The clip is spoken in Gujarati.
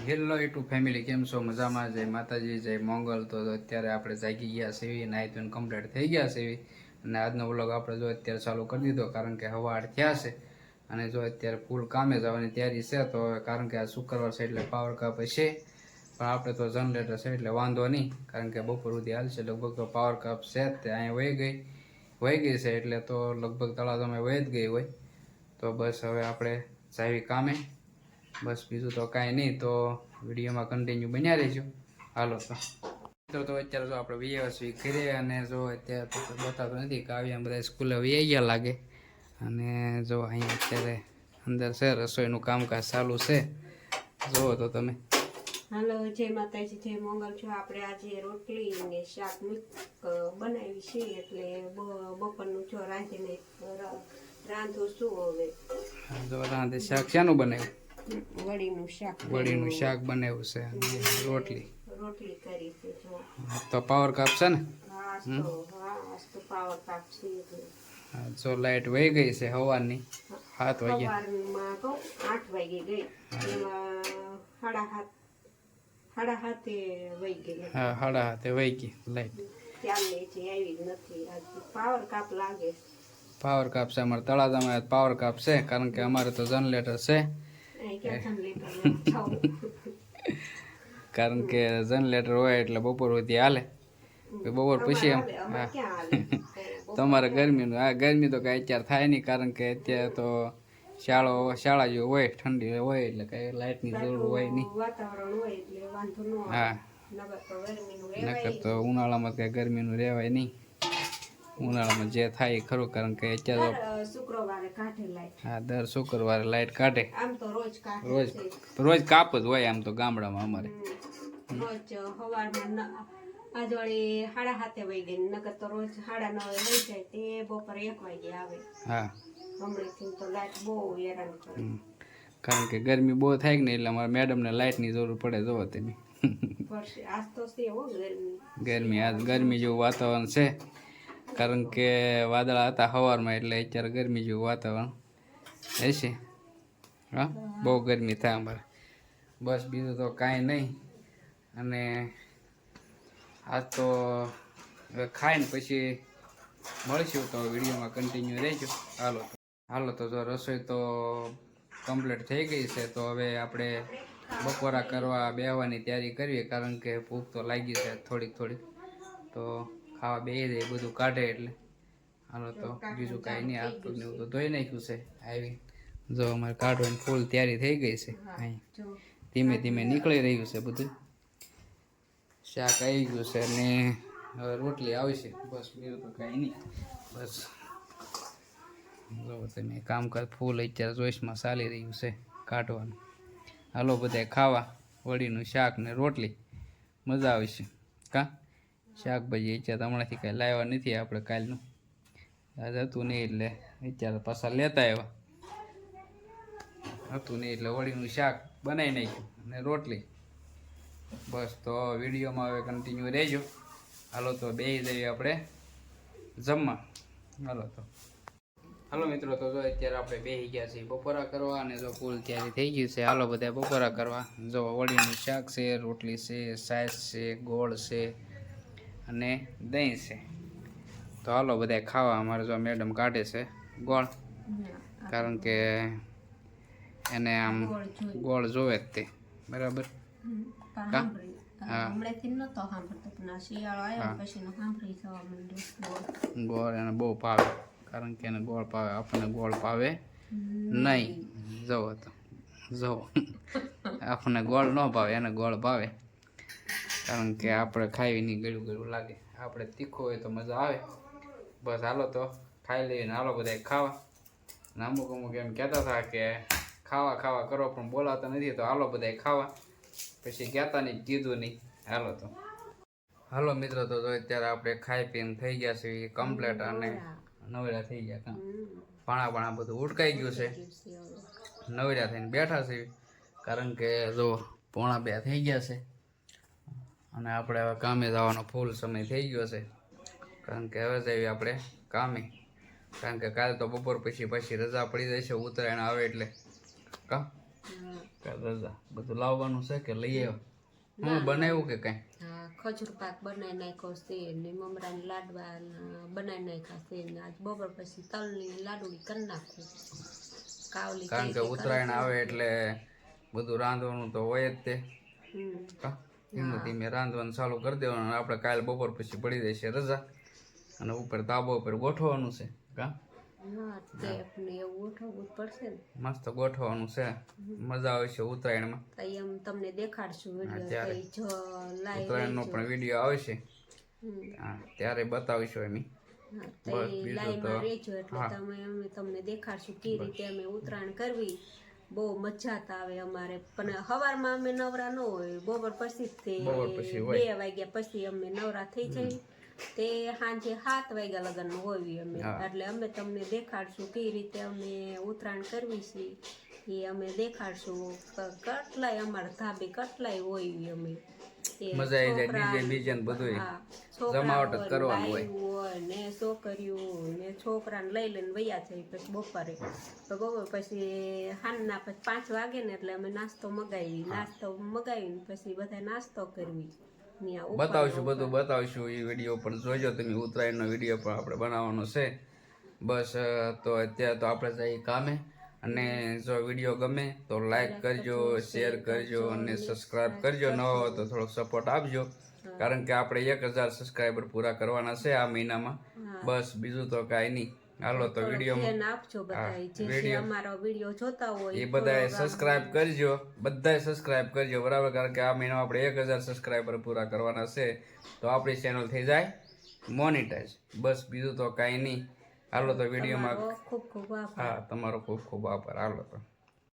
હેલો યુટ્યુબ ફેમિલી, કેમ છો? મજામાં? જય માતાજી, જય મંગલ. તો અત્યારે આપણે જાગી ગયા સીવી, નાહી ધોઈને કમ્પ્લીટ થઈ ગયા સીવી અને આજનો વ્લોગ આપણે જો અત્યારે ચાલુ કરી દીધો, કારણ કે હવા 8 થયા છે અને જો અત્યારે ફૂલ કામે જવાની તૈયારી છે. તો કારણ કે આ શુક્રવાર છે એટલે પાવર કપ છે, પણ આપણે તો જનરેટર છે એટલે વાંધો નહીં, કારણ કે બપોર સુધી હાલશે. લગભગ તો પાવર કપ છે તે અહીંયા વહી ગઈ છે એટલે તો લગભગ તળાજામાં વહી જ ગઈ હોય. તો બસ હવે આપણે જાવી કામે. બસ બીજું તો કાંઈ નહીં. તો વિડીયોમાં કન્ટિન્યુ બન્યા રહેજો. હાલો તો અત્યારે જો આપણે વીએસવી કરીએ અને જો અત્યારે તો બતાતો નથી, કાવ્યા બધા સ્કૂલે વી ગયા લાગે. અને જો અહીંયા અત્યારે અંદર છે રસોઈનું કામકાજ ચાલુ છે, જુઓ તો તમે. હાલો, જય માતાજી, જય મંગલ. છો આપણે આજે રોટલી ને શાક બનાવી છે એટલે બપોરનું છો રાંધીને રાંધું શું હવે. જો રાંધે શાક શાનું બનાવ્યું? વડીનું શાક બનાવ્યું છે અને રોટલી કરી છે. જો તો પાવર કાપ છે ને? તો પાવર કાપ છે. જો લાઈટ વહી ગઈ છે સવારની 7 વાગ્યા. સવારમાં કહું 8 વાગે ગઈ, એમાં સાડા હાથે વહી ગઈ. હા, 7:30 વહી ગઈ લાઈટ. ત્યારને જે આવી જ નથી. પાવર કાપ લાગે. પાવર કાપ છે અમારે તળાજામાં. પાવર કાપ છે કારણ કે અમારે તો જનરેટર છે, કારણ કે જનરેટર હોય એટલે બપોર સુધી હાલે. બપોર પછી એમ તમારે ગરમીનું ગરમી તો કાંઈ અત્યારે થાય નહીં, કારણ કે અત્યારે તો શાળા જેવું હોય, ઠંડી હોય એટલે કાંઈ લાઇટની જરૂર હોય નહીં. હા, નકર તો ઉનાળામાં કાંઈ ગરમીનું રહેવાય નહીં. ઉનાળામાં જે થાય એ ખરું, કારણ કે અત્યારે હા દર શુક્રવારે લાઇટ કાઢે. રોજ કાપ જ હોય આમ તો ગામડામાં અમારે. રોજ સવારમાં આજ વળી 7:30 વહી ગઈ, નકર તો રોજ 9:30 વહી જાય તે બપોરે 1 વાગે આવે. હા, હમણાંથી તો લાઈટ બહુ હેરાન કરે, કારણ કે ગરમી બહુ થાય ને એટલે અમારા મેડમને લાઇટની જરૂર પડે. જોવો તમે, આજ તો છે હો ગરમી. આજ ગરમી જેવું વાતાવરણ છે, કારણ કે વાદળા હતા સવારમાં એટલે અત્યારે ગરમી જેવું વાતાવરણ હશે. હા, બહુ ગરમી થાય અમારે. બસ બીજું તો કાંઈ નહીં. અને આજ તો ખાઈને પછી મળશું, તો વિડીયોમાં કન્ટિન્યુ રહેજો. હાલો તો જો રસોઈ તો કમ્પ્લીટ થઈ ગઈ છે. તો હવે આપણે બપોરા કરવા બેસવાની તૈયારી કરીએ, કારણ કે ભૂખ તો લાગી છે થોડીક. તો ખાવા બેસી જાય બધું કાઢે એટલે. હાલો તો બીજું કાંઈ નહીં. હાથ પગ ને એવું તો ધોઈ નાખ્યું છે. આવી જો અમારે કાઢવાની ફૂલ તૈયારી થઈ ગઈ છે. અહીં ધીમે ધીમે નીકળી રહ્યું છે બધું. શાક આવી ગયું છે અને હવે રોટલી આવશે. બસ બીજું તો કાંઈ નહીં. બસ જો તમે કામકાજ ફૂલ અત્યારે જોઈશમાં ચાલી રહ્યું છે કાઢવાનું. હાલો બધા ખાવા વડીનું શાક ને રોટલી, મજા આવશે. શાકભાજી અત્યારે હમણાંથી કાંઈ લાવ્યા નથી આપણે, કાલનું આજ હતું નહીં એટલે અત્યારે પાછા લેતા આવ્યા. હતું નહીં એટલે વડીનું શાક બનાવી નાખ્યું અને રોટલી. બસ તો વિડીયોમાં હવે કન્ટિન્યુ રહેજો. હાલો તો બેસી જઈએ આપણે જમવા. હાલો મિત્રો, તો જો અત્યારે આપણે બેસી ગયા છીએ બપોરા કરવા, અને જો ફૂલ તૈયારી થઈ ગયું છે. હાલો બધા બપોરા કરવા. જો વડીનું શાક છે, રોટલી છે, છાશ છે, ગોળ છે અને દહીં છે. તો હાલો બધા ખાવા. અમારે જો મેડમ કાઢે છે ગોળ, કારણ કે એને આમ ગોળ જોવે જ તે. બરાબર. ગોળ એને બહુ ભાવે, કારણ કે એને ગોળ ભાવે. આપણને ગોળ ભાવે નહીં. જવો તો જવો, આપણને ગોળ ન ભાવે, એને ગોળ ભાવે, કારણ કે આપણે ખાવી નહીં, ગળ્યું લાગે. આપણે તીખું હોય તો મજા આવે. બસ હાલો તો ખાઈ લઈએ ને હાલો બધા ખાવા. અને અમુક એમ કહેતા હતા કે ખાવા કરો પણ બોલાતા નથી, તો હાલો બધા ખાવા. પછી કહેતા નહીં, કીધું નહીં. હાલો મિત્રો, તો અત્યારે આપણે ખાઈ પીને થઈ ગયા છે કમ્પ્લેટ અને નવરા થઈ ગયા. પાણા બધું ઉટકાઈ ગયું છે. નવરા થઈને બેઠા છે, કારણ કે જો 1:45 થઈ ગયા છે અને આપણે હવે કામે જવાનો ફૂલ સમય થઈ ગયો છે. કારણ કે હવે જઈએ આપણે કામે, કારણ કે કાલે તો બપોર પછી રજા પડી જાય છે, ઉત્તરાયણ આવે એટલે. કાલ રજા બધું લાવવાનું છે કે લઈ આવ્યો હું બનાવ્યું કે કઈ હા ખજૂર પાક બનાવી નાખ્યો છે ને મમરાના લાડવા બનાવી નાખ્યા છે ને આજ બપોર પછી તલની લાડુડી કરી નાખું કાવલી કારણ કે ઉત્તરાયણ આવે એટલે બધું રાંધવાનું તો હોય જ તે કા? ધીમે ધીમે રાંધવાનું ચાલુ કરી દેવાનું અને આપણે કાલ બપોર પછી પડી જશે રજા અને ઉપર તાબો ઉપર ગોઠવવાનું છે કા હા તે એવું ઉઠાવવું જ પડશે ને મસ્ત ગોઠવવાનું છે મજા આવે છે ઉત્તરાયણમાં તો એમ તમને દેખાડશું વિડીયો ત્યારે. જો લાઈવ ઉત્તરાયણનો પણ વિડીયો આવશે હા ત્યારે બતાવીશું એમ બસ બીજું લાઈવમાં તો રહેજો એટલે અમે તમને દેખાડશું કે રીતે અમે ઉત્તરાયણ કરવી બહુ મજા આવે અમારે પણ સવારમાં અમે નવરા ન હોય બપોર પછી બપોર પછી 2 વાગ્યા પછી અમે નવરા થઈ જઈએ તે સાંજે 7 વાગ્યા લગન હોઈએ અમે એટલે અમે તમને દેખાડશું કઈ રીતે અમે ઉત્તરાયણ કરવી છે એ અમે દેખાડશું કેટલાય અમારા ધાબે કેટલાય હોય અમે મજા આવી જાય ડીજે બીજે ને બધું જમાવટ જ કરવાનું હોય ને છોકરીઓ ને છોકરાને લઈ લઈને વૈયા છે પછી બપોરે તો બપોર પછી સાંજના પછી 5 વાગે ને એટલે અમે નાસ્તો મગાવીને પછી બધા નાસ્તો કરવી બતાવશું બધું બતાવશું એ વિડીયો પણ જોઈજો તમે ઉત્તરાયણનો વિડીયો પણ આપણે બનાવવાનો છે બસ તો અત્યારે તો આપણે જઈએ કામે અને જો વિડીયો ગમે તો લાઈક કરજો શેર કરજો અને સબસ્ક્રાઇબ કરજો ન હોય તો થોડોક સપોર્ટ આપજો કારણ કે આપણે 1000 સબસ્ક્રાઈબર પૂરા કરવાના છે આ મહિનામાં બસ બીજું તો કાંઈ નહીં હાલો તો વિડીયોમાં આપજો બધા જે અમારો વિડીયો જોતા હોય એ બધાએ સબસ્ક્રાઇબ કરજો બધાએ સબસ્ક્રાઇબ કરજો બરાબર કારણ કે આ મહિનામાં આપણે 1000 સબસ્ક્રાઈબર પૂરા કરવાના છે તો આપણી ચેનલ થઈ જાય મોનેટાઈઝ બસ બીજું તો કાંઈ નહીં હાલો તો વિડીયોમાં ખૂબ ખૂબ આભાર હા તમારો ખૂબ ખૂબ આભાર હાલો તો